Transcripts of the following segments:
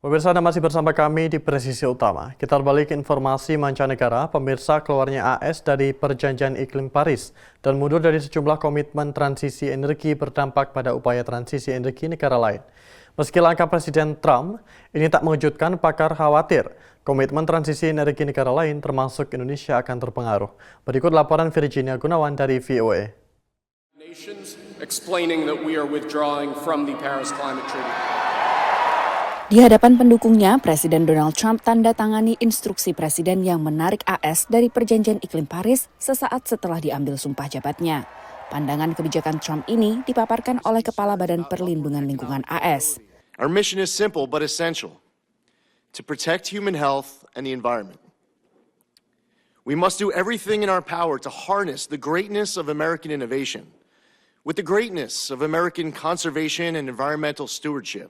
Pemirsa, Anda masih bersama kami di Presisi Utama. Kita berbalik ke informasi mancanegara. Pemirsa, keluarnya AS dari Perjanjian Iklim Paris dan mundur dari sejumlah komitmen transisi energi berdampak pada upaya transisi energi negara lain. Meski langkah Presiden Trump, ini tak mengejutkan, pakar khawatir komitmen transisi energi negara lain termasuk Indonesia akan terpengaruh. Berikut laporan Virginia Gunawan dari VOA. Di hadapan pendukungnya, Presiden Donald Trump tanda tangani instruksi Presiden yang menarik AS dari Perjanjian Iklim Paris sesaat setelah diambil sumpah jabatnya. Pandangan kebijakan Trump ini dipaparkan oleh Kepala Badan Perlindungan Lingkungan AS. Our mission is simple but essential: to protect human health and the environment. We must do everything in our power to harness the greatness of American innovation with the greatness of American conservation and environmental stewardship.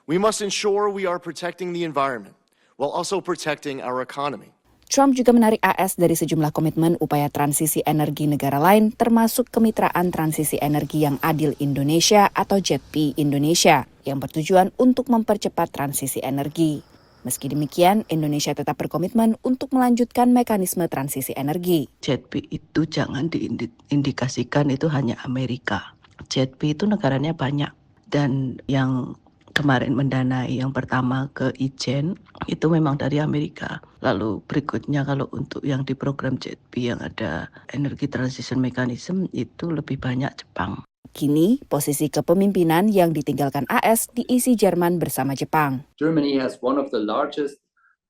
We must ensure we are protecting the environment while also protecting our economy. Trump juga menarik AS dari sejumlah komitmen upaya transisi energi negara lain, termasuk Kemitraan Transisi Energi yang Adil Indonesia atau JETP Indonesia, yang bertujuan untuk mempercepat transisi energi. Meski demikian, Indonesia tetap berkomitmen untuk melanjutkan mekanisme transisi energi. JETP itu jangan diindikasikan itu hanya Amerika. JETP itu negaranya banyak, dan yang kemarin mendanai yang pertama ke Ijen itu memang dari Amerika. Lalu berikutnya kalau untuk yang di program JETP yang ada Energy Transition Mechanism itu lebih banyak Jepang. Kini, posisi kepemimpinan yang ditinggalkan AS diisi Jerman bersama Jepang. Germany has one of the largest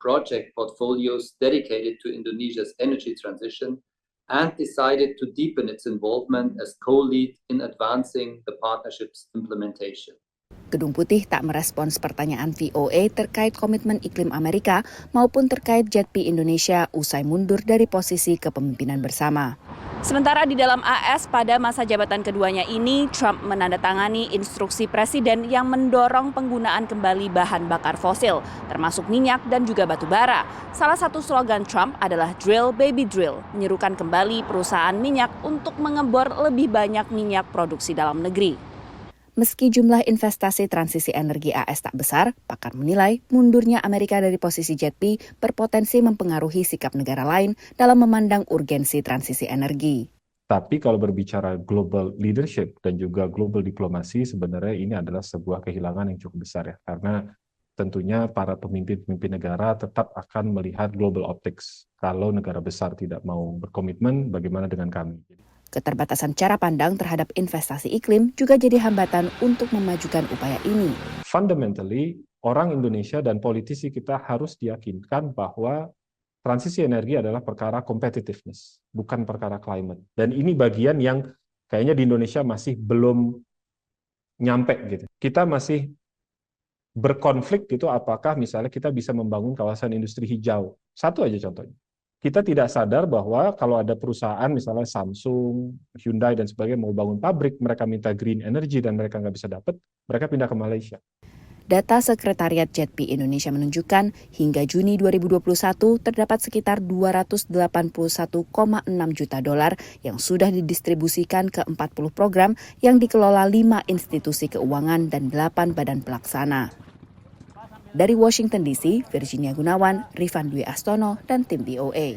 project portfolios dedicated to Indonesia's energy transition and decided to deepen its involvement as co-lead in advancing the partnership's implementation. Gedung Putih tak merespons pertanyaan VOA terkait komitmen iklim Amerika maupun terkait JETP Indonesia usai mundur dari posisi kepemimpinan bersama. Sementara di dalam AS pada masa jabatan keduanya ini, Trump menandatangani instruksi Presiden yang mendorong penggunaan kembali bahan bakar fosil, termasuk minyak dan juga batu bara. Salah satu slogan Trump adalah "Drill Baby Drill", menyerukan kembali perusahaan minyak untuk mengebor lebih banyak minyak produksi dalam negeri. Meski jumlah investasi transisi energi AS tak besar, pakar menilai mundurnya Amerika dari posisi JETP berpotensi mempengaruhi sikap negara lain dalam memandang urgensi transisi energi. Tapi kalau berbicara global leadership dan juga global diplomasi, sebenarnya ini adalah sebuah kehilangan yang cukup besar ya. Karena tentunya para pemimpin-pemimpin negara tetap akan melihat global optics. Kalau negara besar tidak mau berkomitmen, bagaimana dengan kami? Keterbatasan cara pandang terhadap investasi iklim juga jadi hambatan untuk memajukan upaya ini. Fundamentally, orang Indonesia dan politisi kita harus diyakinkan bahwa transisi energi adalah perkara competitiveness, bukan perkara climate. Dan ini bagian yang kayaknya di Indonesia masih belum nyampe gitu. Kita masih berkonflik gitu, apakah misalnya kita bisa membangun kawasan industri hijau. Satu aja contohnya. Kita tidak sadar bahwa kalau ada perusahaan misalnya Samsung, Hyundai dan sebagainya mau bangun pabrik, mereka minta green energy dan mereka nggak bisa dapat, mereka pindah ke Malaysia. Data Sekretariat JETP Indonesia menunjukkan hingga Juni 2021 terdapat sekitar 281,6 juta dolar yang sudah didistribusikan ke 40 program yang dikelola 5 institusi keuangan dan 8 badan pelaksana. Dari Washington DC, Virginia Gunawan, Rifan Dwi Astono, dan tim VOA.